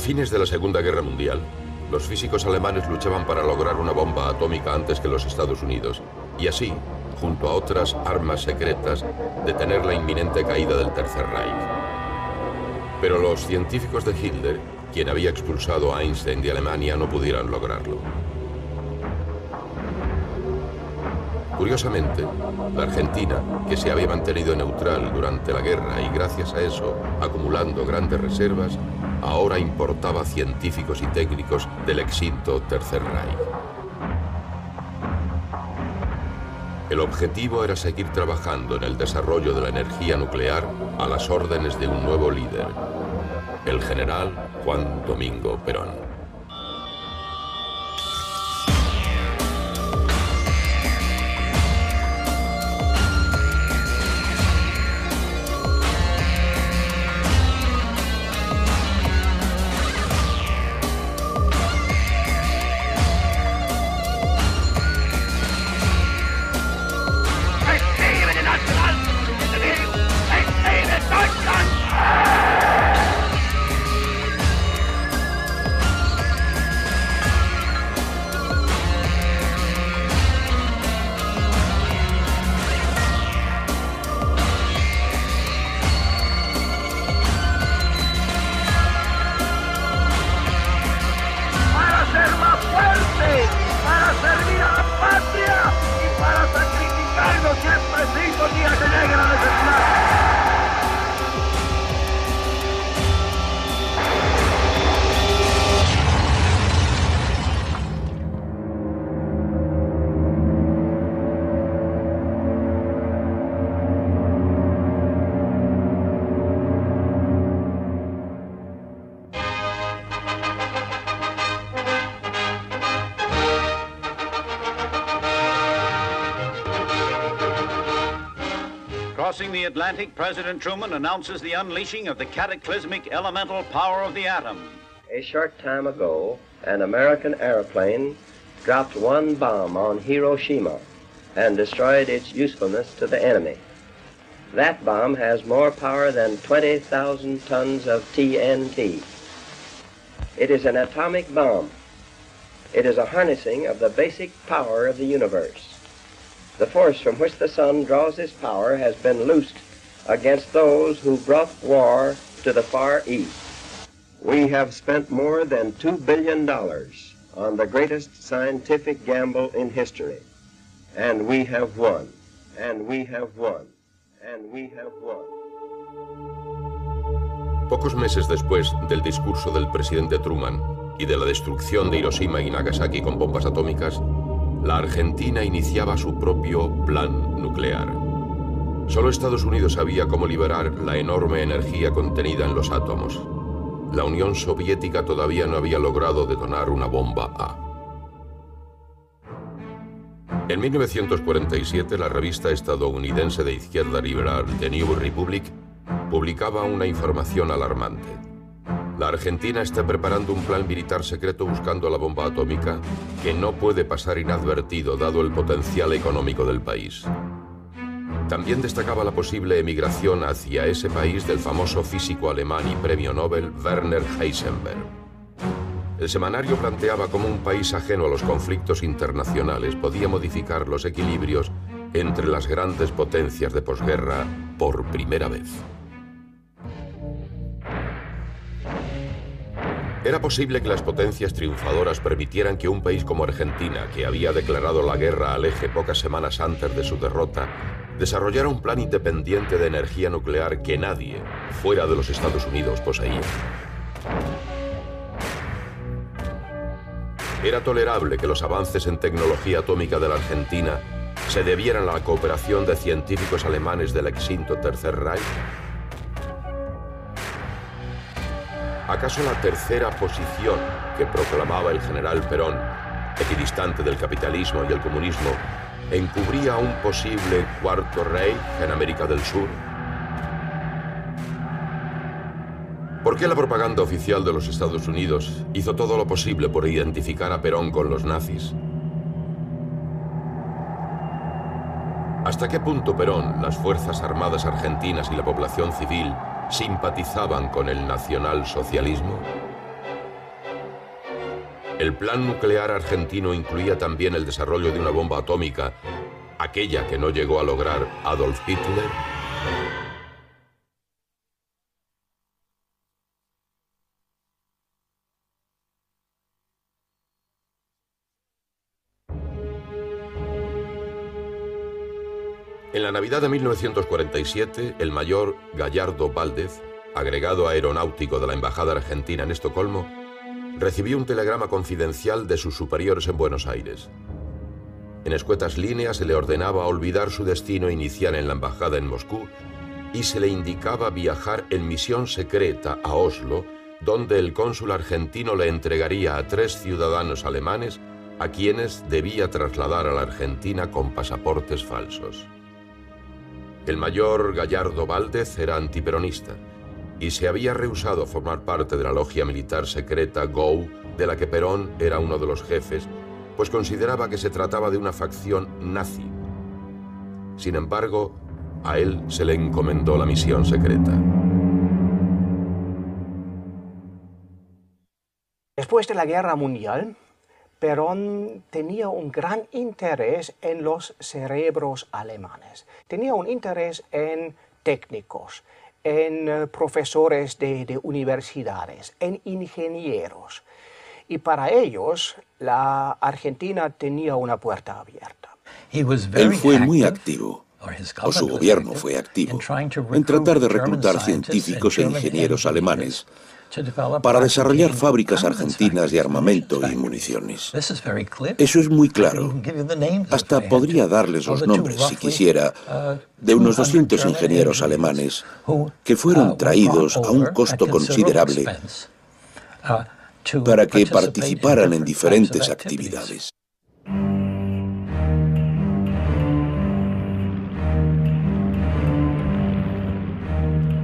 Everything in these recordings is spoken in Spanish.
fines de la Segunda Guerra Mundial, los físicos alemanes luchaban para lograr una bomba atómica antes que los Estados Unidos, y así, junto a otras armas secretas, detener la inminente caída del Tercer Reich. Pero los científicos de Hitler, quien había expulsado a Einstein de Alemania, no pudieron lograrlo. Curiosamente, la Argentina, que se había mantenido neutral durante la guerra y gracias a eso acumulando grandes reservas, ahora importaba científicos y técnicos del extinto Tercer Reich. El objetivo era seguir trabajando en el desarrollo de la energía nuclear a las órdenes de un nuevo líder, el general Juan Domingo Perón. Crossing the Atlantic, President Truman announces the unleashing of the cataclysmic elemental power of the atom. A short time ago, an American airplane dropped one bomb on Hiroshima and destroyed its usefulness to the enemy. That bomb has more power than 20,000 tons of TNT. It is an atomic bomb. It is a harnessing of the basic power of the universe. The force from which the sun draws its power has been loosed against those who brought war to the Far East. We have spent more than $2 billion on the greatest scientific gamble in history. And we have won. And we have won. And we have won. Pocos meses después del discurso del presidente Truman y de la destrucción de Hiroshima y Nagasaki con bombas atómicas, la Argentina iniciaba su propio plan nuclear. Solo Estados Unidos sabía cómo liberar la enorme energía contenida en los átomos. La Unión Soviética todavía no había logrado detonar una bomba A. En 1947, la revista estadounidense de izquierda liberal The New Republic publicaba una información alarmante. La Argentina está preparando un plan militar secreto buscando la bomba atómica que no puede pasar inadvertido dado el potencial económico del país. También destacaba la posible emigración hacia ese país del famoso físico alemán y premio Nobel Werner Heisenberg. El semanario planteaba cómo un país ajeno a los conflictos internacionales podía modificar los equilibrios entre las grandes potencias de posguerra por primera vez. Era posible que las potencias triunfadoras permitieran que un país como Argentina, que había declarado la guerra al eje pocas semanas antes de su derrota, desarrollara un plan independiente de energía nuclear que nadie, fuera de los Estados Unidos, poseía. Era tolerable que los avances en tecnología atómica de la Argentina se debieran a la cooperación de científicos alemanes del extinto Tercer Reich. ¿Acaso la tercera posición que proclamaba el general Perón, equidistante del capitalismo y el comunismo, encubría un posible cuarto Reich en América del Sur? ¿Por qué la propaganda oficial de los Estados Unidos hizo todo lo posible por identificar a Perón con los nazis? ¿Hasta qué punto Perón, las Fuerzas Armadas argentinas y la población civil simpatizaban con el nacionalsocialismo? El plan nuclear argentino incluía también el desarrollo de una bomba atómica, aquella que no llegó a lograr Adolf Hitler. En la Navidad de 1947, el mayor Gallardo Valdez, agregado aeronáutico de la Embajada Argentina en Estocolmo, recibió un telegrama confidencial de sus superiores en Buenos Aires. En escuetas líneas se le ordenaba olvidar su destino inicial en la embajada en Moscú y se le indicaba viajar en misión secreta a Oslo, donde el cónsul argentino le entregaría a 3 ciudadanos alemanes a quienes debía trasladar a la Argentina con pasaportes falsos. El mayor Gallardo Valdez era antiperonista y se había rehusado a formar parte de la logia militar secreta GO, de la que Perón era uno de los jefes, pues consideraba que se trataba de una facción nazi. Sin embargo, a él se le encomendó la misión secreta. Después de la Guerra Mundial, Perón tenía un gran interés en los cerebros alemanes. Tenía un interés en técnicos, en profesores de universidades, en ingenieros. Y para ellos, la Argentina tenía una puerta abierta. Él fue muy activo, o su gobierno fue activo, en tratar de reclutar científicos e ingenieros alemanes para desarrollar fábricas argentinas de armamento y municiones. Eso es muy claro. Hasta podría darles los nombres, si quisiera, de unos 200 ingenieros alemanes que fueron traídos a un costo considerable para que participaran en diferentes actividades.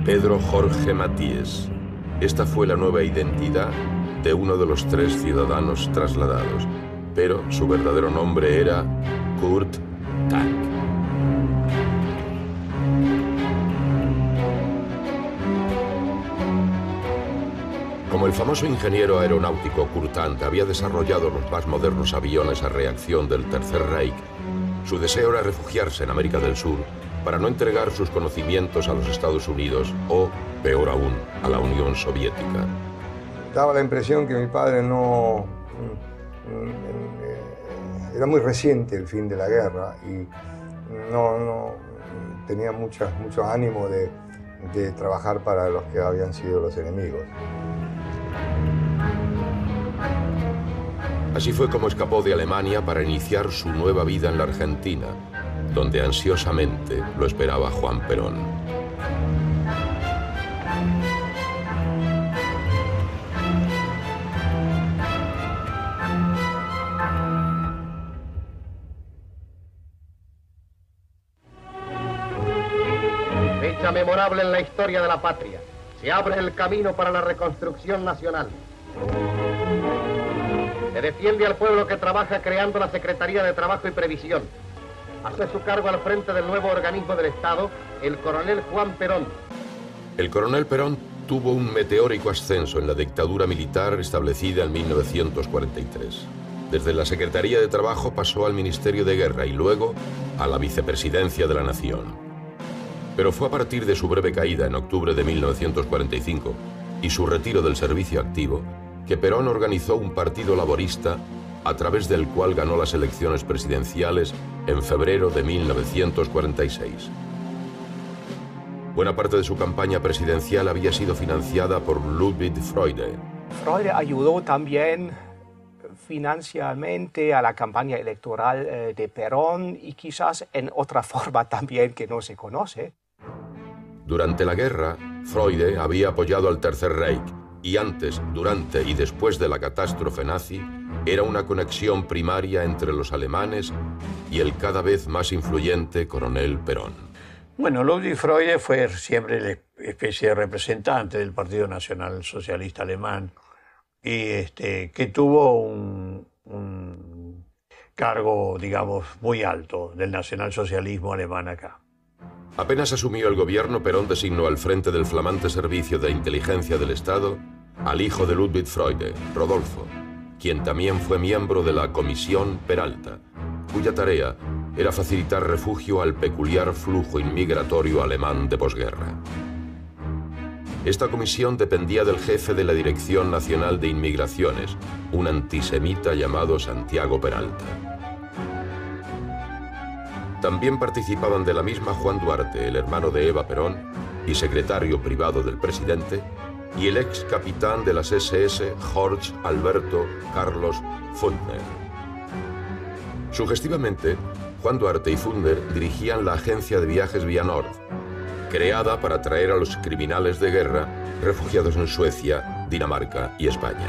Pedro Jorge Matíes. Esta fue la nueva identidad de uno de los 3 ciudadanos trasladados, pero su verdadero nombre era Kurt Tank. Como el famoso ingeniero aeronáutico Kurt Tank había desarrollado los más modernos aviones a reacción del Tercer Reich, su deseo era refugiarse en América del Sur para no entregar sus conocimientos a los Estados Unidos o, peor aún, a la Unión Soviética. Daba la impresión que mi padre no... Era muy reciente el fin de la guerra y no tenía mucho ánimo de trabajar para los que habían sido los enemigos. Así fue como escapó de Alemania para iniciar su nueva vida en la Argentina, donde ansiosamente lo esperaba Juan Perón. Fecha memorable en la historia de la patria. Se abre el camino para la reconstrucción nacional. Se defiende al pueblo que trabaja creando la Secretaría de Trabajo y Previsión. Hace su cargo al frente del nuevo organismo del Estado el coronel Juan Perón. El coronel Perón tuvo un meteórico ascenso en la dictadura militar establecida en 1943. Desde la Secretaría de Trabajo pasó al Ministerio de Guerra y luego a la Vicepresidencia de la Nación. Pero fue a partir de su breve caída en octubre de 1945 y su retiro del servicio activo que Perón organizó un partido laborista a través del cual ganó las elecciones presidenciales en febrero de 1946. Buena parte de su campaña presidencial había sido financiada por Ludwig Freude. Freude ayudó también financieramente a la campaña electoral de Perón y quizás en otra forma también que no se conoce. Durante la guerra, Freude había apoyado al Tercer Reich y antes, durante y después de la catástrofe nazi, era una conexión primaria entre los alemanes y el cada vez más influyente coronel Perón. Bueno, Ludwig Freude fue siempre la especie de representante del Partido Nacional Socialista Alemán y que tuvo un cargo, digamos, muy alto del nacionalsocialismo alemán acá. Apenas asumió el gobierno, Perón designó al frente del flamante servicio de inteligencia del Estado al hijo de Ludwig Freude, Rodolfo, quien también fue miembro de la Comisión Peralta, cuya tarea era facilitar refugio al peculiar flujo inmigratorio alemán de posguerra. Esta comisión dependía del jefe de la Dirección Nacional de Inmigraciones, un antisemita llamado Santiago Peralta. También participaban de la misma Juan Duarte, el hermano de Eva Perón y secretario privado del presidente, y el ex capitán de las SS, Jorge Alberto Carlos Pfundner. Sugestivamente, Juan Duarte y Pfundner dirigían la agencia de viajes Via Nord, creada para traer a los criminales de guerra refugiados en Suecia, Dinamarca y España.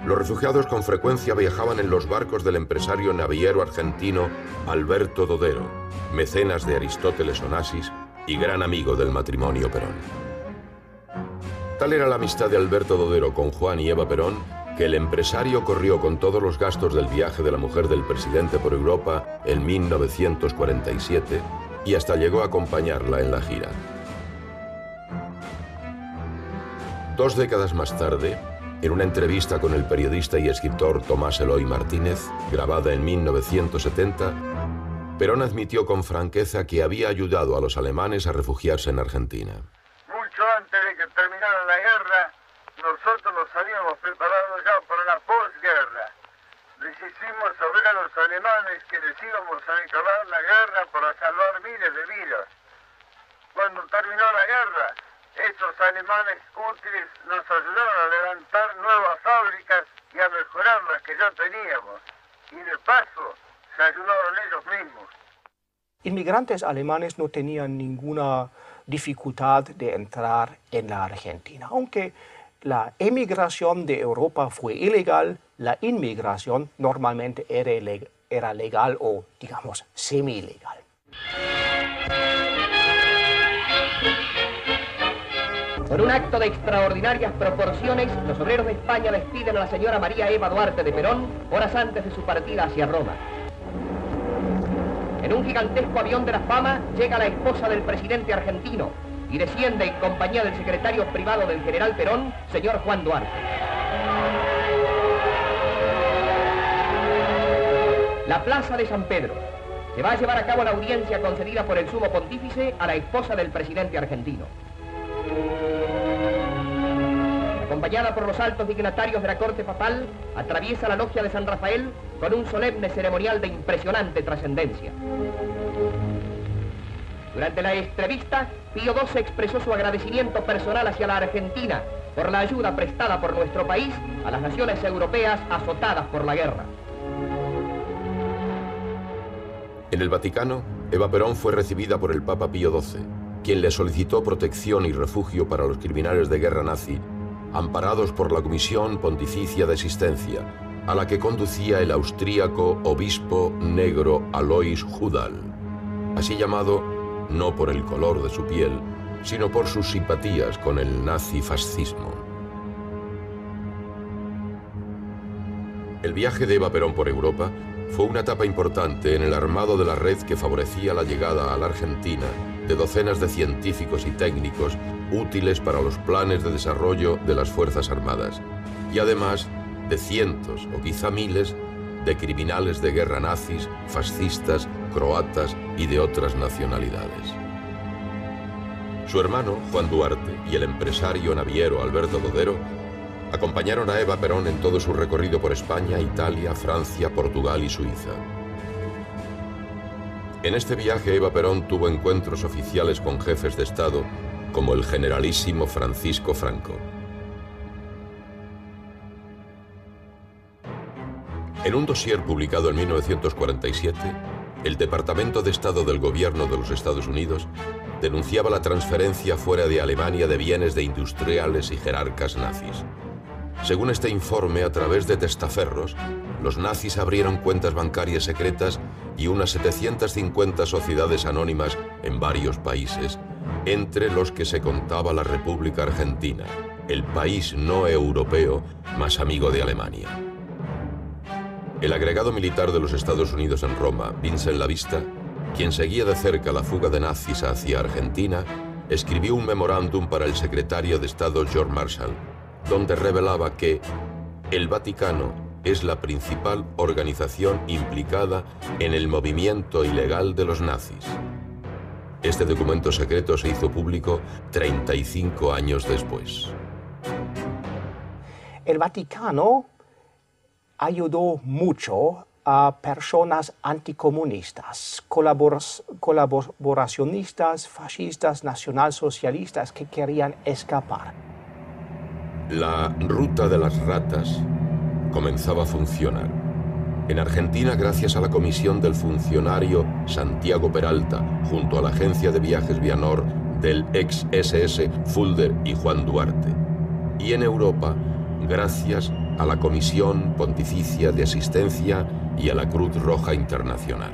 Los refugiados con frecuencia viajaban en los barcos del empresario naviero argentino Alberto Dodero, mecenas de Aristóteles Onassis y gran amigo del matrimonio Perón. Tal era la amistad de Alberto Dodero con Juan y Eva Perón que el empresario corrió con todos los gastos del viaje de la mujer del presidente por Europa en 1947 y hasta llegó a acompañarla en la gira. 2 décadas más tarde, en una entrevista con el periodista y escritor Tomás Eloy Martínez, grabada en 1970, Perón admitió con franqueza que había ayudado a los alemanes a refugiarse en Argentina. Mucho antes de que terminara la guerra, nosotros nos habíamos preparado ya para la posguerra. Les hicimos saber a los alemanes que les íbamos a acabar la guerra para salvar miles de vidas. Cuando terminó la guerra, estos alemanes útiles nos ayudaron a levantar nuevas fábricas y a mejorar las que ya teníamos. Y de paso, se ayudaron ellos mismos. Inmigrantes alemanes no tenían ninguna dificultad de entrar en la Argentina. Aunque la emigración de Europa fue ilegal, la inmigración normalmente era legal o, digamos, semi-legal. Con un acto de extraordinarias proporciones, los obreros de España despiden a la señora María Eva Duarte de Perón horas antes de su partida hacia Roma. En un gigantesco avión de la fama llega la esposa del presidente argentino y desciende en compañía del secretario privado del general Perón, señor Juan Duarte. La Plaza de San Pedro. Se va a llevar a cabo la audiencia concedida por el sumo pontífice a la esposa del presidente argentino. Acompañada por los altos dignatarios de la corte papal, atraviesa la logia de San Rafael con un solemne ceremonial de impresionante trascendencia. Durante la entrevista, Pío XII expresó su agradecimiento personal hacia la Argentina por la ayuda prestada por nuestro país a las naciones europeas azotadas por la guerra. En el Vaticano, Eva Perón fue recibida por el Papa Pío XII, quien le solicitó protección y refugio para los criminales de guerra nazi, amparados por la Comisión Pontificia de Asistencia, a la que conducía el austríaco obispo negro Alois Hudal, así llamado no por el color de su piel, sino por sus simpatías con el nazifascismo. El viaje de Eva Perón por Europa fue una etapa importante en el armado de la red que favorecía la llegada a la Argentina de docenas de científicos y técnicos útiles para los planes de desarrollo de las Fuerzas Armadas, y además de cientos o quizá miles de criminales de guerra nazis, fascistas, croatas y de otras nacionalidades. Su hermano, Juan Duarte, y el empresario naviero Alberto Dodero acompañaron a Eva Perón en todo su recorrido por España, Italia, Francia, Portugal y Suiza. En este viaje Eva Perón tuvo encuentros oficiales con jefes de Estado como el generalísimo Francisco Franco. En un dossier publicado en 1947, el Departamento de Estado del Gobierno de los Estados Unidos denunciaba la transferencia fuera de Alemania de bienes de industriales y jerarcas nazis. Según este informe, a través de testaferros, los nazis abrieron cuentas bancarias secretas y unas 750 sociedades anónimas en varios países, entre los que se contaba la República Argentina, el país no europeo más amigo de Alemania. El agregado militar de los Estados Unidos en Roma, Vincent Lavista, quien seguía de cerca la fuga de nazis hacia Argentina, escribió un memorándum para el secretario de Estado George Marshall, donde revelaba que el Vaticano es la principal organización implicada en el movimiento ilegal de los nazis. Este documento secreto se hizo público 35 años después. El Vaticano ayudó mucho a personas anticomunistas, colaboracionistas, fascistas, nacionalsocialistas que querían escapar. La ruta de las ratas comenzaba a funcionar. En Argentina, gracias a la comisión del funcionario Santiago Peralta, junto a la agencia de viajes Vianor del ex SS Fulder y Juan Duarte. Y en Europa, gracias a la Comisión Pontificia de Asistencia y a la Cruz Roja Internacional.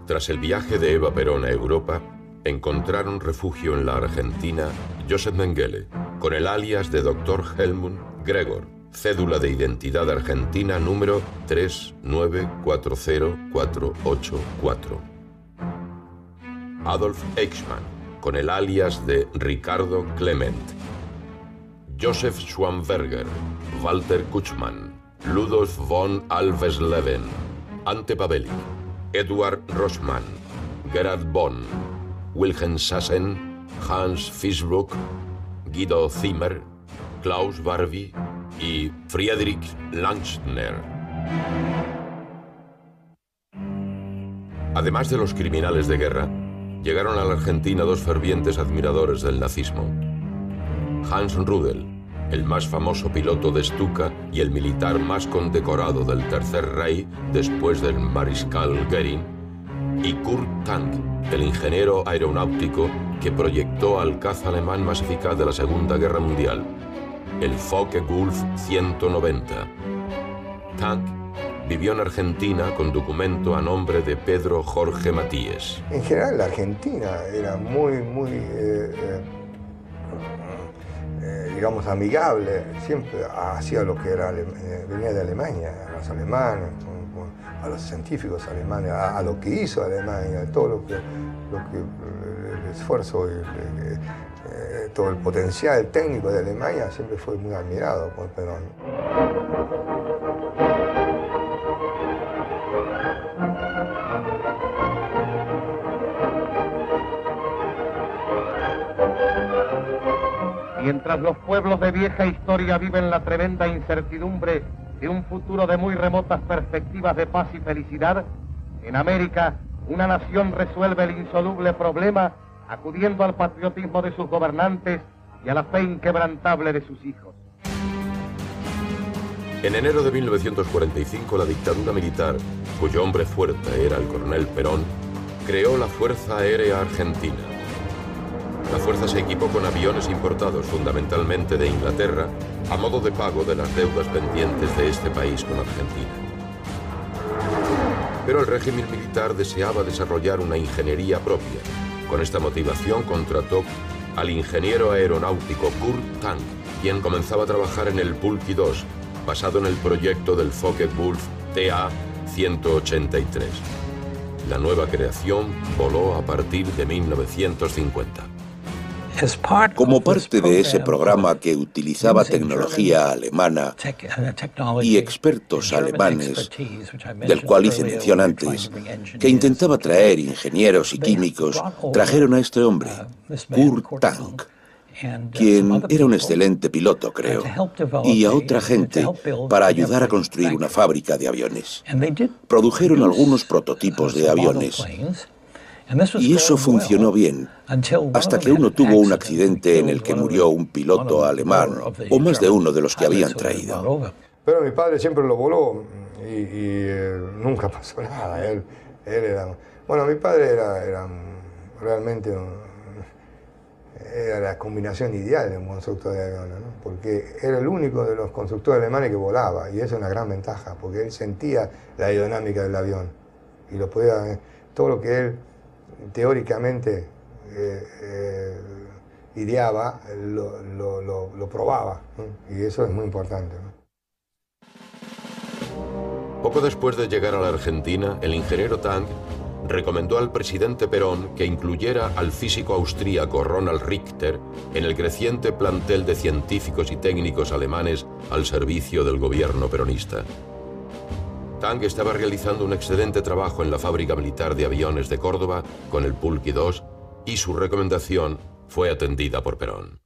Tras el viaje de Eva Perón a Europa, encontraron refugio en la Argentina Joseph Mengele, con el alias de Dr. Helmut Gregor, cédula de identidad argentina número 3940484. Adolf Eichmann, con el alias de Ricardo Clement. Joseph Schwamberger, Walter Kutschmann, Ludolf von Alvesleben, Ante Pavelic, Eduard Rossmann, Gerhard Bonn, Wilhelm Sassen, Hans Fischbruck, Guido Zimmer, Klaus Barbie y Friedrich Langstner. Además de los criminales de guerra, llegaron a la Argentina dos fervientes admiradores del nazismo. Hans Rudel, el más famoso piloto de Stuka y el militar más condecorado del Tercer Reich después del mariscal Goering, y Kurt Tank, el ingeniero aeronáutico que proyectó al caza alemán más eficaz de la Segunda Guerra Mundial, el Focke-Wulf 190. Tank vivió en Argentina con documento a nombre de Pedro Jorge Matíes. En general, la Argentina era muy digamos, amigable. Siempre hacía lo que era, venía de Alemania, a los alemanes, a los científicos alemanes, a lo que hizo Alemania, todo lo que el esfuerzo, todo el potencial técnico de Alemania siempre fue muy admirado por Perón. Mientras los pueblos de vieja historia viven la tremenda incertidumbre de un futuro de muy remotas perspectivas de paz y felicidad, en América una nación resuelve el insoluble problema acudiendo al patriotismo de sus gobernantes y a la fe inquebrantable de sus hijos. En enero de 1945, la dictadura militar, cuyo hombre fuerte era el coronel Perón, creó la Fuerza Aérea Argentina. La fuerza se equipó con aviones importados fundamentalmente de Inglaterra a modo de pago de las deudas pendientes de este país con Argentina. Pero el régimen militar deseaba desarrollar una ingeniería propia. Con esta motivación contrató al ingeniero aeronáutico Kurt Tank, quien comenzaba a trabajar en el Pulky 2, basado en el proyecto del Focke-Wulf TA-183. La nueva creación voló a partir de 1950. Como parte de ese programa que utilizaba tecnología alemana y expertos alemanes, del cual hice mención antes, que intentaba traer ingenieros y químicos, trajeron a este hombre, Kurt Tank, quien era un excelente piloto, creo, y a otra gente para ayudar a construir una fábrica de aviones. Produjeron algunos prototipos de aviones. Y eso funcionó bien, hasta que uno tuvo un accidente en el que murió un piloto alemán, o más de uno de los que habían traído. Pero mi padre siempre lo voló y nunca pasó nada. Él era... Bueno, mi padre era realmente era la combinación ideal de un constructor de aviones, ¿no? Porque era el único de los constructores alemanes que volaba, y eso es una gran ventaja, porque él sentía la aerodinámica del avión y lo podía... Todo lo que él teóricamente ideaba, lo probaba, ¿no? Y eso es muy importante, ¿no? Poco después de llegar a la Argentina, el ingeniero Tank recomendó al presidente Perón que incluyera al físico austríaco Ronald Richter en el creciente plantel de científicos y técnicos alemanes al servicio del gobierno peronista. Tang estaba realizando un excelente trabajo en la fábrica militar de aviones de Córdoba con el Pulqui 2 y su recomendación fue atendida por Perón.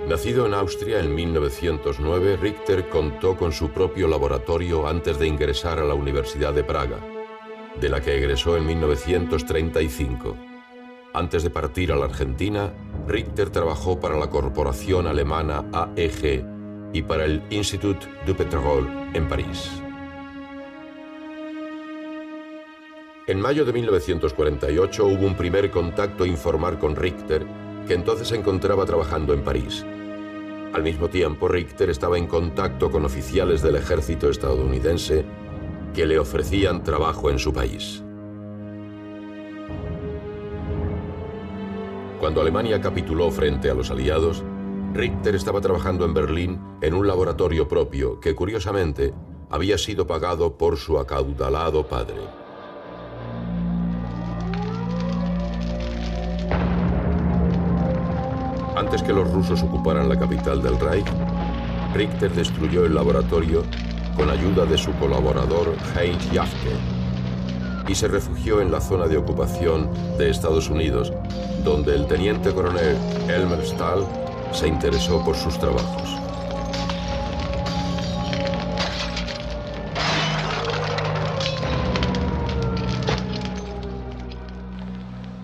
Nacido en Austria en 1909, Richter contó con su propio laboratorio antes de ingresar a la Universidad de Praga, de la que egresó en 1935. Antes de partir a la Argentina, Richter trabajó para la corporación alemana AEG y para el Institut du Pétrole en París. En mayo de 1948 hubo un primer contacto informal con Richter, que entonces se encontraba trabajando en París. Al mismo tiempo, Richter estaba en contacto con oficiales del ejército estadounidense que le ofrecían trabajo en su país. Cuando Alemania capituló frente a los aliados, Richter estaba trabajando en Berlín en un laboratorio propio que, curiosamente, había sido pagado por su acaudalado padre. Antes que los rusos ocuparan la capital del Reich, Richter destruyó el laboratorio con ayuda de su colaborador Heinz Jafke y se refugió en la zona de ocupación de Estados Unidos, donde el teniente coronel Elmer Stahl se interesó por sus trabajos.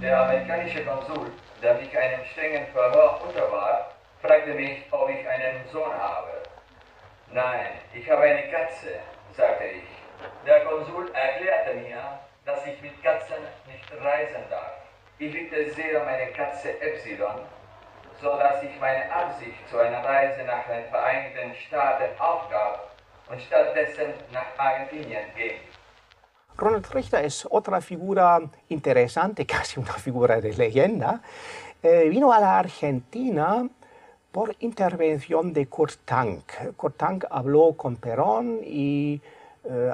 Der amerikanische Konsul, der mich einem strengen Verhör unterwarf, fragte mich, ob ich einen Sohn habe. Nein, ich habe eine Katze, sagte ich. Der Konsul erklärte mir, dass ich mit Katzen nicht reisen darf. Ich liebte sehr meine Katze Epsilon, so dass ich meine Absicht zu einer Reise nach den Vereinigten Staaten aufgab und stattdessen nach Argentinien ging. Ronald Richter es otra figura interesante, casi una figura de leyenda. Vino a la Argentina por intervención de Kurt Tank. Kurt Tank habló con Perón y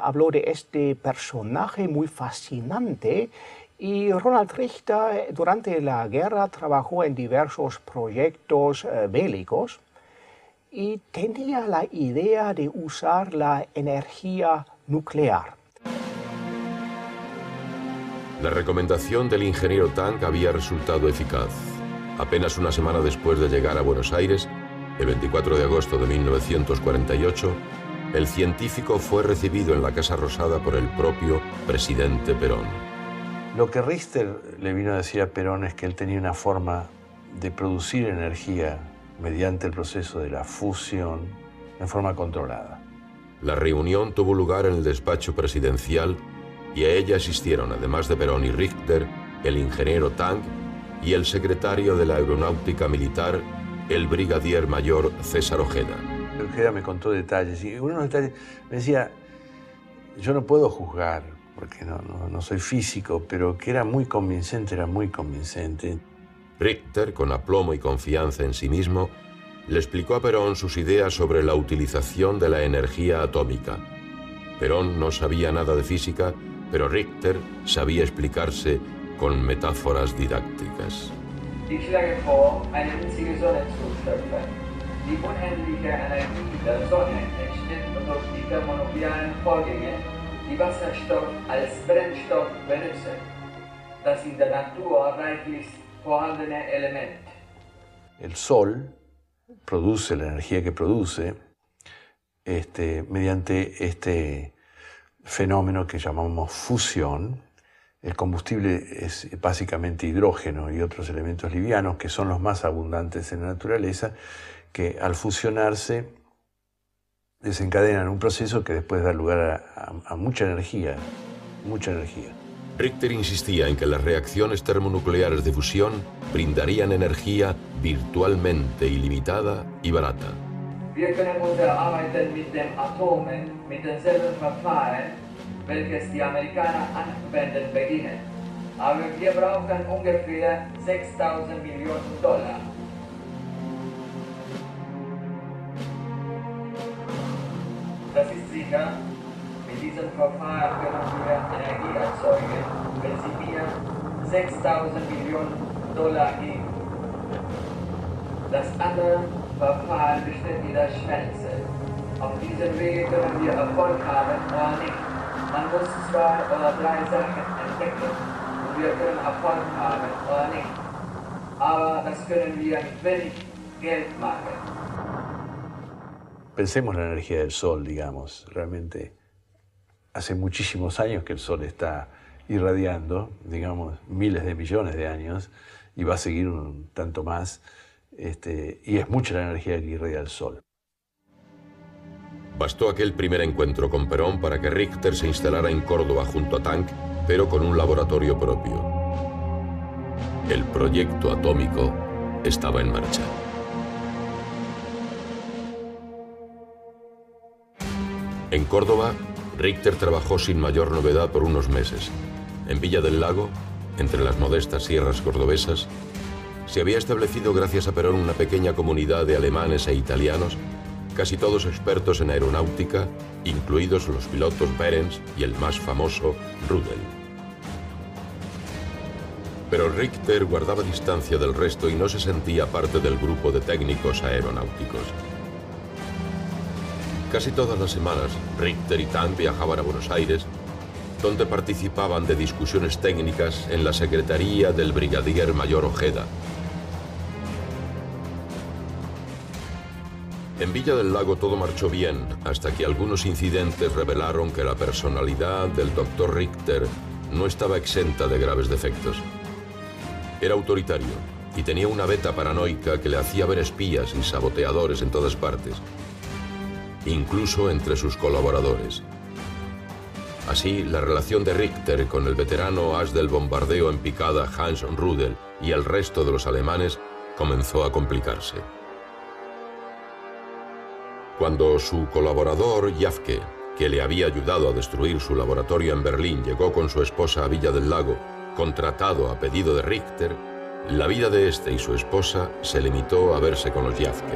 habló de este personaje muy fascinante. Y Ronald Richter durante la guerra trabajó en diversos proyectos bélicos y tenía la idea de usar la energía nuclear. La recomendación del ingeniero Tank había resultado eficaz. Apenas una semana después de llegar a Buenos Aires, el 24 de agosto de 1948, el científico fue recibido en la Casa Rosada por el propio presidente Perón. Lo que Richter le vino a decir a Perón es que él tenía una forma de producir energía mediante el proceso de la fusión en forma controlada. La reunión tuvo lugar en el despacho presidencial y a ella asistieron, además de Perón y Richter, el ingeniero Tank y el secretario de la Aeronáutica Militar, el brigadier mayor César Ojeda. Ojeda me contó detalles y uno de los detalles me decía, yo no puedo juzgar porque no soy físico, pero que era muy convincente, Richter, con aplomo y confianza en sí mismo, le explicó a Perón sus ideas sobre la utilización de la energía atómica. Perón no sabía nada de física, pero Richter sabía explicarse con metáforas didácticas. Ich schlage vor, eine winzige Sonne zu schöpfen. Die unendliche Energie der Sonne entsteht durch die thermonuklearen Vorgänge, die Wasserstoff als Brennstoff benutzen. Das in der Natur reichlich vorhandene Element. El Sol produce la energía que produce mediante este fenómeno que llamamos fusión. El combustible es básicamente hidrógeno y otros elementos livianos que son los más abundantes en la naturaleza, que al fusionarse desencadenan un proceso que después da lugar a mucha energía, Richter insistía en que las reacciones termonucleares de fusión brindarían energía virtualmente ilimitada y barata. Wir können unsere Arbeiten mit den Atomen mit denselben Verfahren welches die Amerikaner anwenden beginnen. Aber wir brauchen ungefähr 6.000 Millionen Dollar. Das ist sicher, mit diesem Verfahren können wir Energie erzeugen, wenn Sie mir 6.000 Millionen Dollar geben. Das andere Verfahren besteht in der Schwänze. Auf diesem Wege können wir Erfolg haben oder nicht. Man muss 2 oder 3 Sachen entdecken und wir können Erfolg haben oder nicht. Aber das können wir mit wenig Geld machen. Pensemos en la energía del sol, digamos. Realmente hace muchísimos años que el sol está irradiando, digamos, miles de millones de años, y va a seguir un tanto más. Y es mucha la energía que irradia el sol. Bastó aquel primer encuentro con Perón para que Richter se instalara en Córdoba junto a Tank, pero con un laboratorio propio. El proyecto atómico estaba en marcha. En Córdoba, Richter trabajó sin mayor novedad por unos meses. En Villa del Lago, entre las modestas sierras cordobesas, se había establecido gracias a Perón una pequeña comunidad de alemanes e italianos, casi todos expertos en aeronáutica, incluidos los pilotos Behrens y el más famoso Rudel. Pero Richter guardaba distancia del resto y no se sentía parte del grupo de técnicos aeronáuticos. Casi todas las semanas, Richter y Tank viajaban a Buenos Aires, donde participaban de discusiones técnicas en la secretaría del brigadier mayor Ojeda. En Villa del Lago todo marchó bien, hasta que algunos incidentes revelaron que la personalidad del Dr. Richter no estaba exenta de graves defectos. Era autoritario y tenía una beta paranoica que le hacía ver espías y saboteadores en todas partes, incluso entre sus colaboradores. Así, la relación de Richter con el veterano as del bombardeo en picada Hans Rudel y el resto de los alemanes comenzó a complicarse. Cuando su colaborador Jafke, que le había ayudado a destruir su laboratorio en Berlín, llegó con su esposa a Villa del Lago, contratado a pedido de Richter, la vida de este y su esposa se limitó a verse con los Jafke.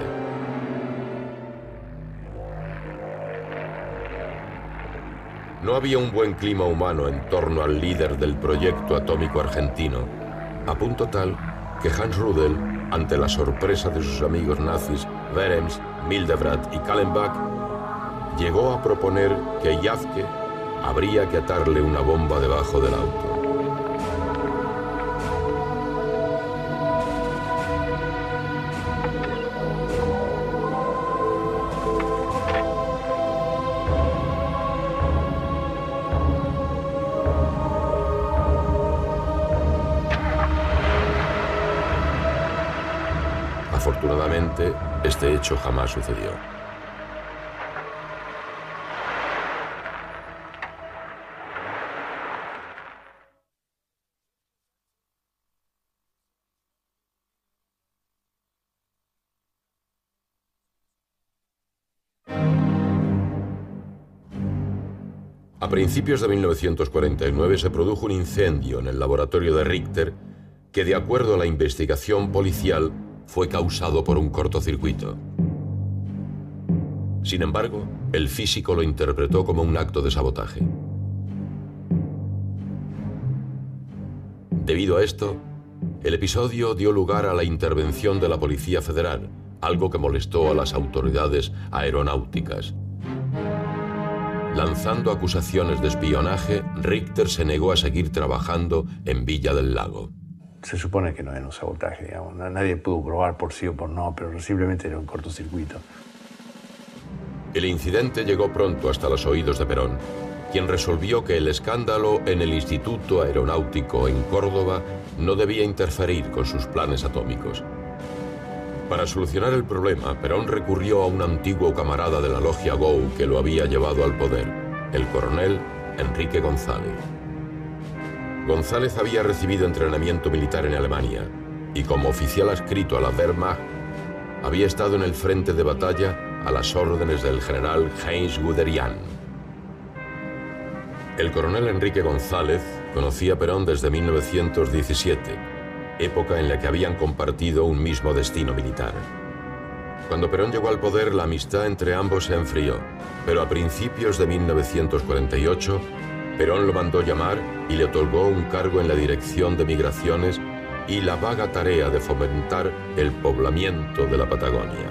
No había un buen clima humano en torno al líder del proyecto atómico argentino, a punto tal que Hans Rudel, ante la sorpresa de sus amigos nazis Behrens, Mildebrandt y Kallenbach, llegó a proponer que Jafke habría que atarle una bomba debajo del auto. Afortunadamente, este hecho jamás sucedió. A principios de 1949 se produjo un incendio en el laboratorio de Richter que, de acuerdo a la investigación policial, fue causado por un cortocircuito. Sin embargo, el físico lo interpretó como un acto de sabotaje. Debido a esto, el episodio dio lugar a la intervención de la Policía Federal, algo que molestó a las autoridades aeronáuticas. Lanzando acusaciones de espionaje, Richter se negó a seguir trabajando en Villa del Lago. Se supone que no era un sabotaje, digamos. Nadie pudo probar por sí o por no, pero simplemente era un cortocircuito. El incidente llegó pronto hasta los oídos de Perón, quien resolvió que el escándalo en el Instituto Aeronáutico en Córdoba no debía interferir con sus planes atómicos. Para solucionar el problema, Perón recurrió a un antiguo camarada de la logia GOU que lo había llevado al poder, el coronel Enrique González. González había recibido entrenamiento militar en Alemania y, como oficial adscrito a la Wehrmacht, había estado en el frente de batalla a las órdenes del general Heinz Guderian. El coronel Enrique González conocía a Perón desde 1917, época en la que habían compartido un mismo destino militar. Cuando Perón llegó al poder, la amistad entre ambos se enfrió, pero a principios de 1948, Perón lo mandó llamar y le otorgó un cargo en la Dirección de Migraciones y la vaga tarea de fomentar el poblamiento de la Patagonia.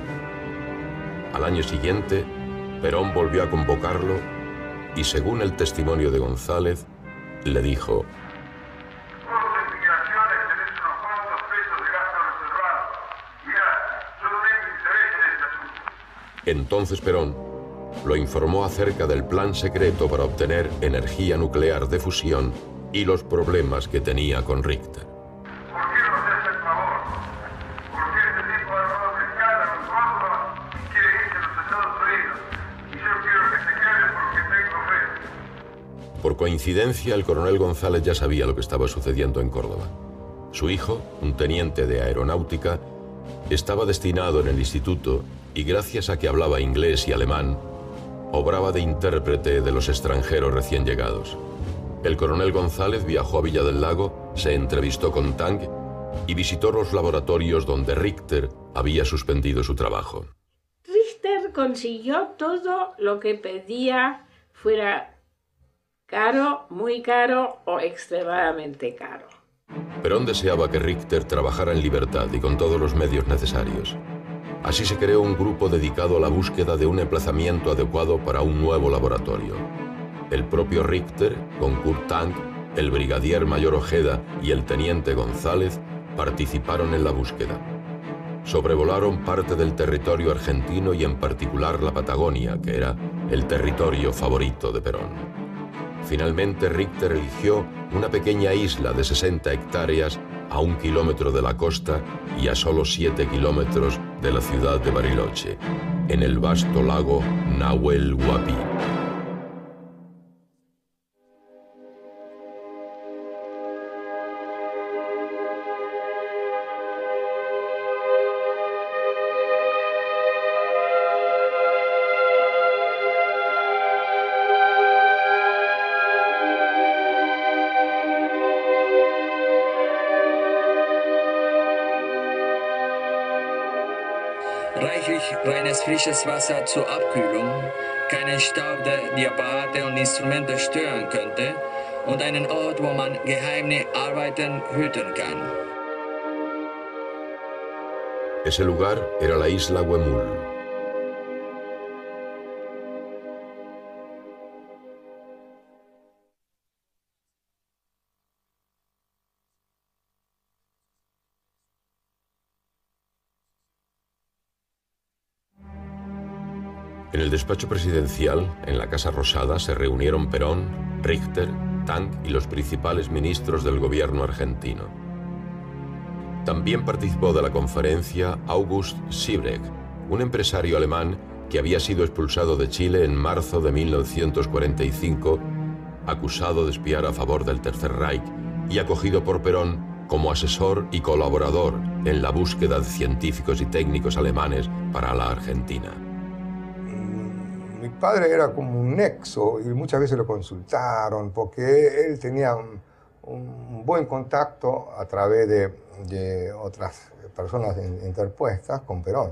Al año siguiente, Perón volvió a convocarlo y, según el testimonio de González, le dijo: Entonces Perón lo informó acerca del plan secreto para obtener energía nuclear de fusión y los problemas que tenía con Richter. Por coincidencia, el coronel González ya sabía lo que estaba sucediendo en Córdoba. Su hijo, un teniente de aeronáutica, estaba destinado en el instituto y, gracias a que hablaba inglés y alemán, obraba de intérprete de los extranjeros recién llegados. El coronel González viajó a Villa del Lago, se entrevistó con Tang y visitó los laboratorios donde Richter había suspendido su trabajo. Richter consiguió todo lo que pedía, fuera caro, muy caro o extremadamente caro. Perón deseaba que Richter trabajara en libertad y con todos los medios necesarios. Así se creó un grupo dedicado a la búsqueda de un emplazamiento adecuado para un nuevo laboratorio. El propio Richter, con Kurt Tang, el brigadier mayor Ojeda y el teniente González participaron en la búsqueda. Sobrevolaron parte del territorio argentino y en particular la Patagonia, que era el territorio favorito de Perón. Finalmente, Richter eligió una pequeña isla de 60 hectáreas a 1 kilómetro de la costa y a solo 7 kilómetros de la ciudad de Bariloche, en el vasto lago Nahuel Huapi. Reichlich reines frisches Wasser zur Abkühlung, keinen Staub, der die Apparate und Instrumente stören könnte, und einen Ort, wo man geheime Arbeiten hüten kann. Ese lugar era la isla Huemul. En el despacho presidencial, en la Casa Rosada, se reunieron Perón, Richter, Tang y los principales ministros del gobierno argentino. También participó de la conferencia August Siebrecht, un empresario alemán que había sido expulsado de Chile en marzo de 1945, acusado de espiar a favor del Tercer Reich y acogido por Perón como asesor y colaborador en la búsqueda de científicos y técnicos alemanes para la Argentina. Mi padre era como un nexo y muchas veces lo consultaron porque él tenía un buen contacto a través de otras personas interpuestas con Perón,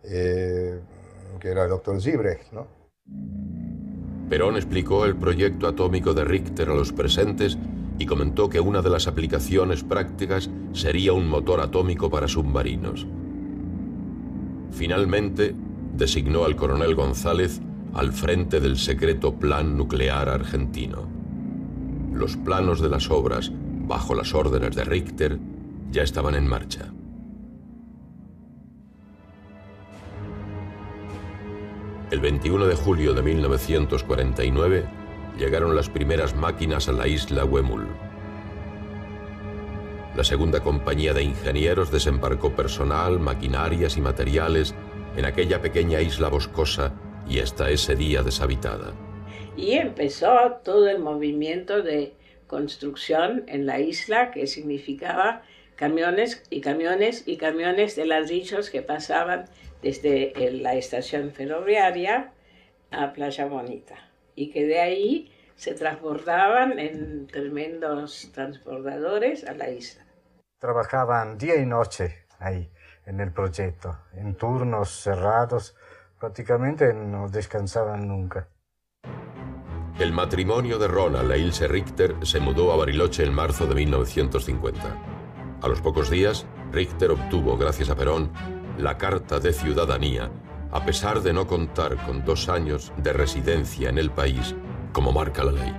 que era el doctor Siebrecht, ¿no? Perón explicó el proyecto atómico de Richter a los presentes y comentó que una de las aplicaciones prácticas sería un motor atómico para submarinos. Finalmente, designó al coronel González al frente del secreto Plan Nuclear Argentino. Los planos de las obras, bajo las órdenes de Richter, ya estaban en marcha. El 21 de julio de 1949 llegaron las primeras máquinas a la isla Huemul. La segunda compañía de ingenieros desembarcó personal, maquinarias y materiales en aquella pequeña isla boscosa y hasta ese día deshabitada. Y empezó todo el movimiento de construcción en la isla, que significaba camiones y camiones y camiones de ladrillos que pasaban desde la estación ferroviaria a Playa Bonita. Y que de ahí se transbordaban en tremendos transbordadores a la isla. Trabajaban día y noche ahí en el proyecto, en turnos cerrados, prácticamente no descansaban nunca. El matrimonio de Ronald e Ilse Richter se mudó a Bariloche en marzo de 1950. A los pocos días, Richter obtuvo, gracias a Perón, la Carta de Ciudadanía, a pesar de no contar con 2 años de residencia en el país, como marca la ley.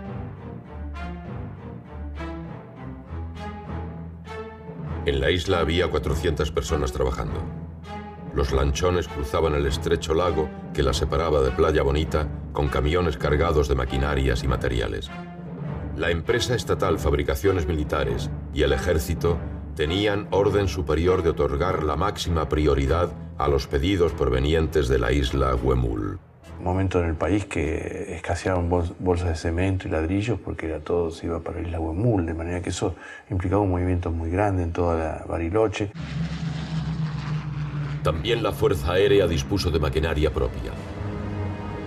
En la isla había 400 personas trabajando. Los lanchones cruzaban el estrecho lago que la separaba de Playa Bonita con camiones cargados de maquinarias y materiales. La empresa estatal Fabricaciones Militares y el ejército tenían orden superior de otorgar la máxima prioridad a los pedidos provenientes de la isla Huemul. Un momento en el país que escaseaban bolsas de cemento y ladrillos porque todo se iba para la isla Huemul, de manera que eso implicaba un movimiento muy grande en toda la Bariloche. También la Fuerza Aérea dispuso de maquinaria propia.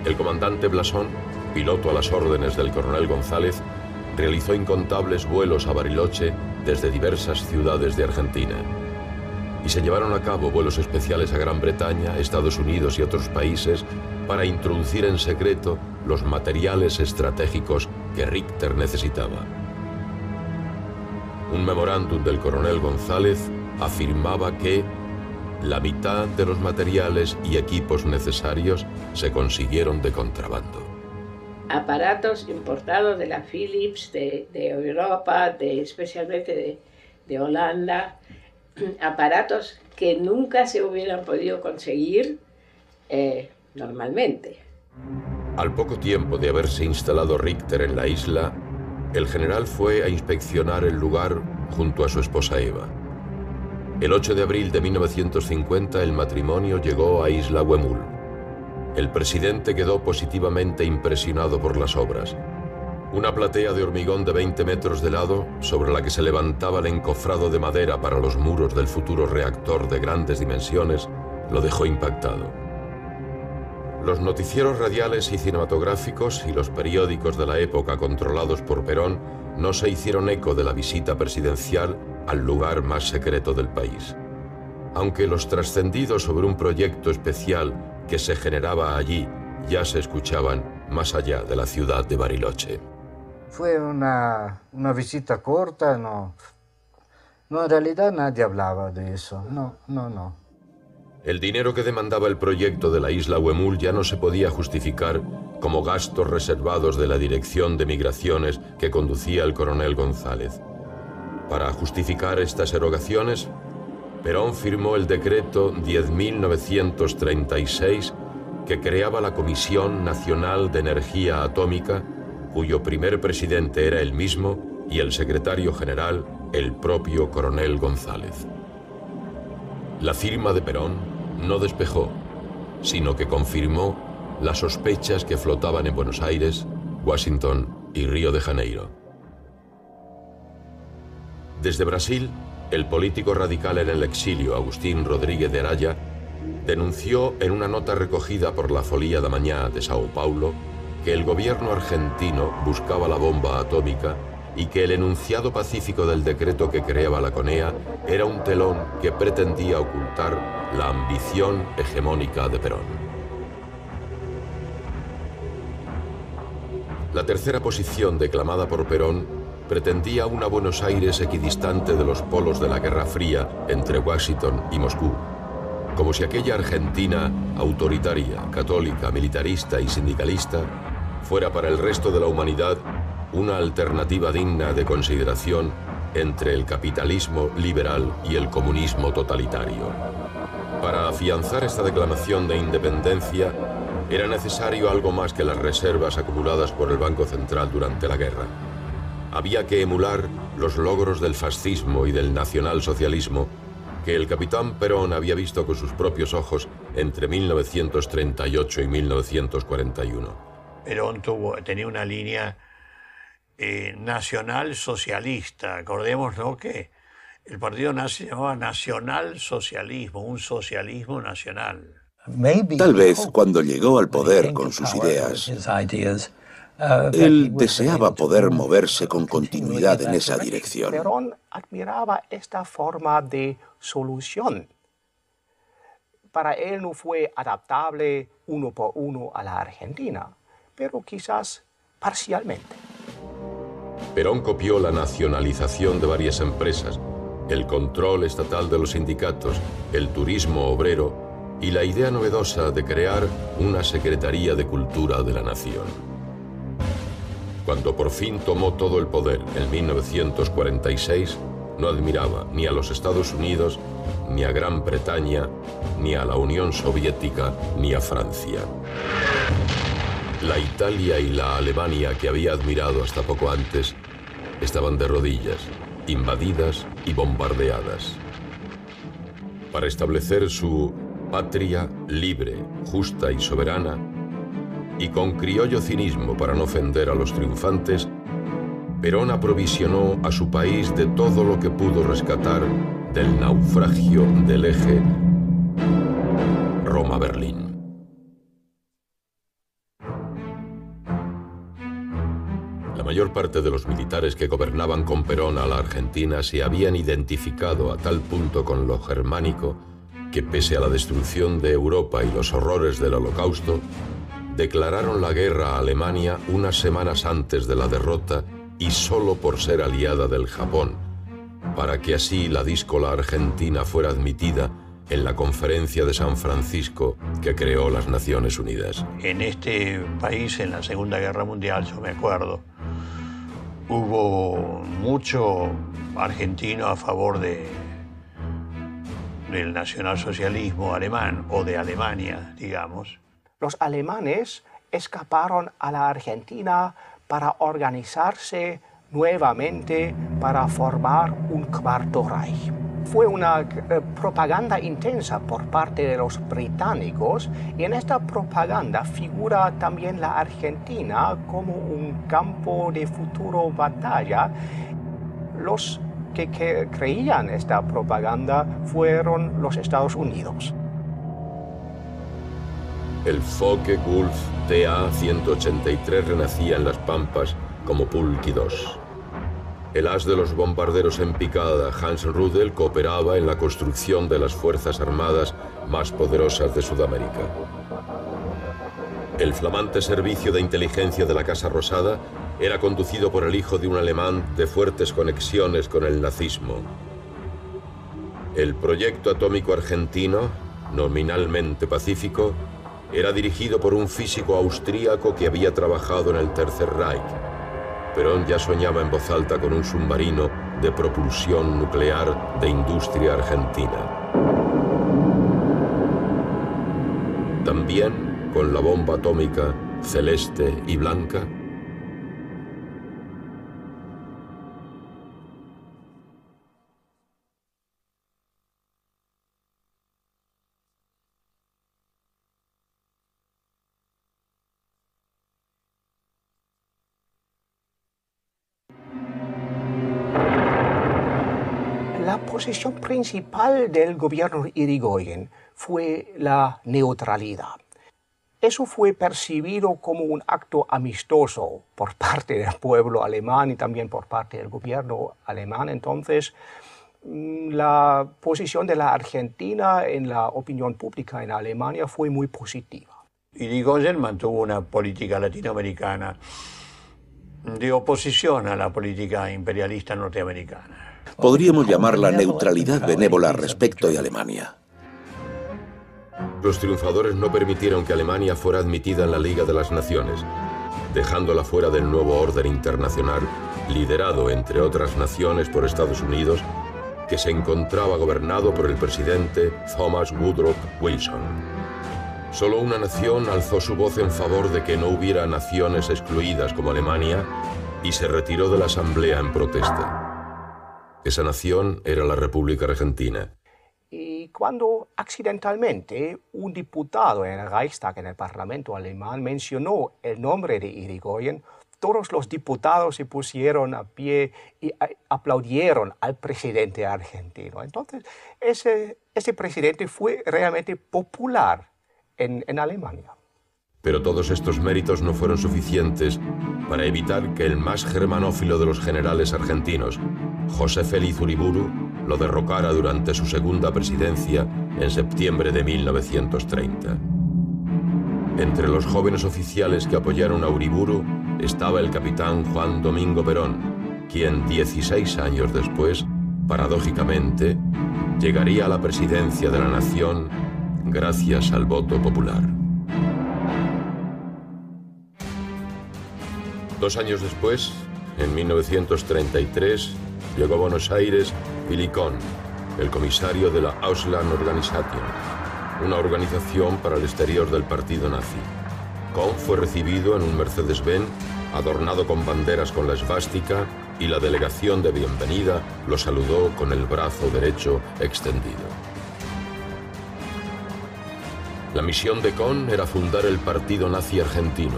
El comandante Blasón, piloto a las órdenes del coronel González, realizó incontables vuelos a Bariloche desde diversas ciudades de Argentina. Y se llevaron a cabo vuelos especiales a Gran Bretaña, Estados Unidos y otros países para introducir en secreto los materiales estratégicos que Richter necesitaba. Un memorándum del coronel González afirmaba que la mitad de los materiales y equipos necesarios se consiguieron de contrabando. Aparatos importados de la Philips, de Europa, especialmente de Holanda, aparatos que nunca se hubieran podido conseguir normalmente. Al poco tiempo de haberse instalado Richter en la isla, el general fue a inspeccionar el lugar junto a su esposa Eva. El 8 de abril de 1950 el matrimonio llegó a Isla Huemul. El presidente quedó positivamente impresionado por las obras. Una platea de hormigón de 20 metros de lado, sobre la que se levantaba el encofrado de madera para los muros del futuro reactor de grandes dimensiones, lo dejó impactado. Los noticieros radiales y cinematográficos y los periódicos de la época controlados por Perón no se hicieron eco de la visita presidencial al lugar más secreto del país. Aunque los trascendidos sobre un proyecto especial que se generaba allí ya se escuchaban más allá de la ciudad de Bariloche. Fue una visita corta, no, en realidad nadie hablaba de eso, no. El dinero que demandaba el proyecto de la isla Huemul ya no se podía justificar como gastos reservados de la Dirección de Migraciones que conducía el coronel González. Para justificar estas erogaciones, Perón firmó el decreto 10.936 que creaba la Comisión Nacional de Energía Atómica, cuyo primer presidente era él mismo y el secretario general el propio coronel González. La firma de Perón no despejó, sino que confirmó las sospechas que flotaban en Buenos Aires, Washington y Río de Janeiro. Desde Brasil, el político radical en el exilio, Agustín Rodríguez de Araya, denunció en una nota recogida por la Folha da Manhã de Sao Paulo que el gobierno argentino buscaba la bomba atómica y que el enunciado pacífico del decreto que creaba la CONEA era un telón que pretendía ocultar la ambición hegemónica de Perón. La tercera posición declamada por Perón pretendía una Buenos Aires equidistante de los polos de la Guerra Fría entre Washington y Moscú, como si aquella Argentina autoritaria, católica, militarista y sindicalista fuera para el resto de la humanidad una alternativa digna de consideración entre el capitalismo liberal y el comunismo totalitario. Para afianzar esta declamación de independencia era necesario algo más que las reservas acumuladas por el Banco Central durante la guerra. Había que emular los logros del fascismo y del nacionalsocialismo que el capitán Perón había visto con sus propios ojos entre 1938 y 1941. Perón tenía una línea nacional socialista. Acordémonos que el partido nazi se llamaba nacionalsocialismo, un socialismo nacional. Tal vez cuando llegó al poder con sus ideas, Él deseaba poder moverse con continuidad en esa dirección. Perón admiraba esta forma de solución. Para él no fue adaptable uno por uno a la Argentina, pero quizás parcialmente. Perón copió la nacionalización de varias empresas, el control estatal de los sindicatos, el turismo obrero y la idea novedosa de crear una Secretaría de Cultura de la Nación. Cuando por fin tomó todo el poder en 1946, no admiraba ni a los Estados Unidos, ni a Gran Bretaña, ni a la Unión Soviética, ni a Francia. La Italia y la Alemania que había admirado hasta poco antes estaban de rodillas, invadidas y bombardeadas. Para establecer su patria libre, justa y soberana, y con criollo cinismo para no ofender a los triunfantes, Perón aprovisionó a su país de todo lo que pudo rescatar del naufragio del eje Roma-Berlín. La mayor parte de los militares que gobernaban con Perón a la Argentina se habían identificado a tal punto con lo germánico que, pese a la destrucción de Europa y los horrores del Holocausto, declararon la guerra a Alemania unas semanas antes de la derrota y solo por ser aliada del Japón, para que así la díscola argentina fuera admitida en la Conferencia de San Francisco que creó las Naciones Unidas. En este país, en la Segunda Guerra Mundial, yo me acuerdo, hubo mucho argentino a favor del nacionalsocialismo alemán, o de Alemania, digamos. Los alemanes escaparon a la Argentina para organizarse nuevamente para formar un cuarto Reich. Fue una propaganda intensa por parte de los británicos y en esta propaganda figura también la Argentina como un campo de futuro batalla. Los que creían esta propaganda fueron los Estados Unidos. El Focke-Wulf TA-183 renacía en las Pampas como Pulqui 2. El as de los bombarderos en picada, Hans Rudel, cooperaba en la construcción de las fuerzas armadas más poderosas de Sudamérica. El flamante servicio de inteligencia de la Casa Rosada era conducido por el hijo de un alemán de fuertes conexiones con el nazismo. El proyecto atómico argentino, nominalmente pacífico, era dirigido por un físico austríaco que había trabajado en el Tercer Reich. Perón ya soñaba en voz alta con un submarino de propulsión nuclear de industria argentina. También con la bomba atómica celeste y blanca. La posición principal del gobierno Irigoyen fue la neutralidad. Eso fue percibido como un acto amistoso por parte del pueblo alemán y también por parte del gobierno alemán. Entonces, la posición de la Argentina en la opinión pública en Alemania fue muy positiva. Irigoyen mantuvo una política latinoamericana de oposición a la política imperialista norteamericana. Podríamos llamarla neutralidad benévola respecto de Alemania. Los triunfadores no permitieron que Alemania fuera admitida en la Liga de las Naciones, dejándola fuera del nuevo orden internacional, liderado, entre otras naciones, por Estados Unidos, que se encontraba gobernado por el presidente Thomas Woodrow Wilson. Solo una nación alzó su voz en favor de que no hubiera naciones excluidas como Alemania y se retiró de la Asamblea en protesta. Esa nación era la República Argentina. Y cuando accidentalmente un diputado en el Reichstag, en el Parlamento alemán, mencionó el nombre de Irigoyen, todos los diputados se pusieron a pie y aplaudieron al presidente argentino. Entonces, ese presidente fue realmente popular en Alemania. Pero todos estos méritos no fueron suficientes para evitar que el más germanófilo de los generales argentinos, José Félix Uriburu, lo derrocara durante su segunda presidencia en septiembre de 1930. Entre los jóvenes oficiales que apoyaron a Uriburu estaba el capitán Juan Domingo Perón, quien 16 años después, paradójicamente, llegaría a la presidencia de la nación gracias al voto popular. 2 años después, en 1933, llegó a Buenos Aires Willy Kohn, el comisario de la Auslandorganisation, una organización para el exterior del partido nazi. Kohn fue recibido en un Mercedes-Benz adornado con banderas con la esvástica y la delegación de bienvenida lo saludó con el brazo derecho extendido. La misión de Kohn era fundar el Partido Nazi Argentino,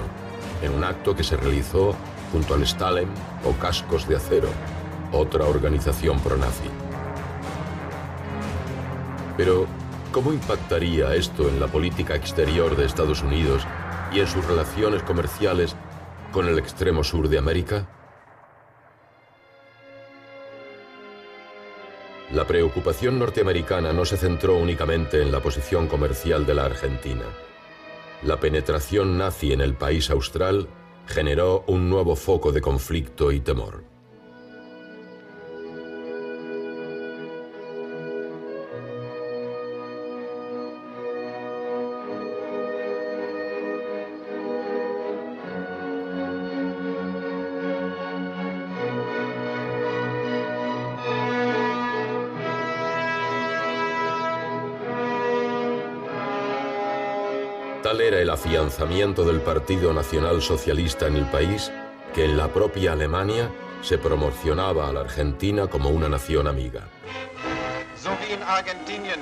en un acto que se realizó junto al Stalem o Cascos de Acero, otra organización pronazi. Pero, ¿cómo impactaría esto en la política exterior de Estados Unidos y en sus relaciones comerciales con el extremo sur de América? La preocupación norteamericana no se centró únicamente en la posición comercial de la Argentina. La penetración nazi en el país austral generó un nuevo foco de conflicto y temor. Tal era el afianzamiento del Partido Nacional Socialista en el país que en la propia Alemania se promocionaba a la Argentina como una nación amiga. So wie in Argentinien,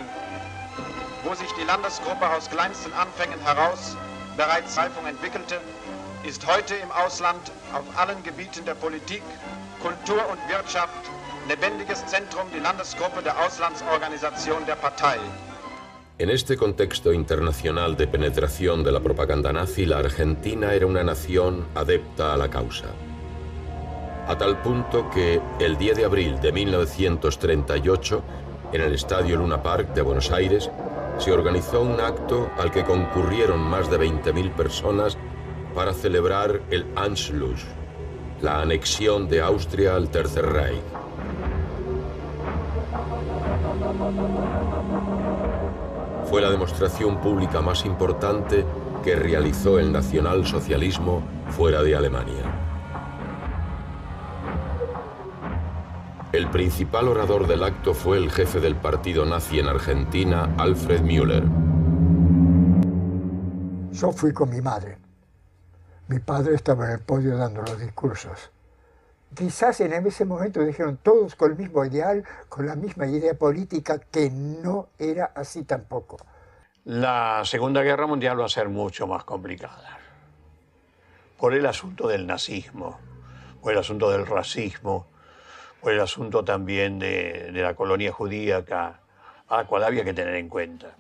wo sich die Landesgruppe aus kleinsten Anfängen heraus bereits Reifung entwickelte, ist heute im Ausland auf allen Gebieten der Politik, Kultur und Wirtschaft lebendiges Zentrum die Landesgruppe der Auslandsorganisation der Partei. En este contexto internacional de penetración de la propaganda nazi, la Argentina era una nación adepta a la causa. A tal punto que el 10 de abril de 1938, en el Estadio Luna Park de Buenos Aires, se organizó un acto al que concurrieron más de 20.000 personas para celebrar el Anschluss, la anexión de Austria al Tercer Reich. Fue la demostración pública más importante que realizó el nacionalsocialismo fuera de Alemania. El principal orador del acto fue el jefe del partido nazi en Argentina, Alfred Müller. Yo fui con mi madre. Mi padre estaba en el podio dando los discursos. Quizás en ese momento dijeron todos con el mismo ideal, con la misma idea política, que no era así tampoco. La Segunda Guerra Mundial va a ser mucho más complicada por el asunto del nazismo, por el asunto del racismo, por el asunto también de la colonia judía a la cual había que tener en cuenta.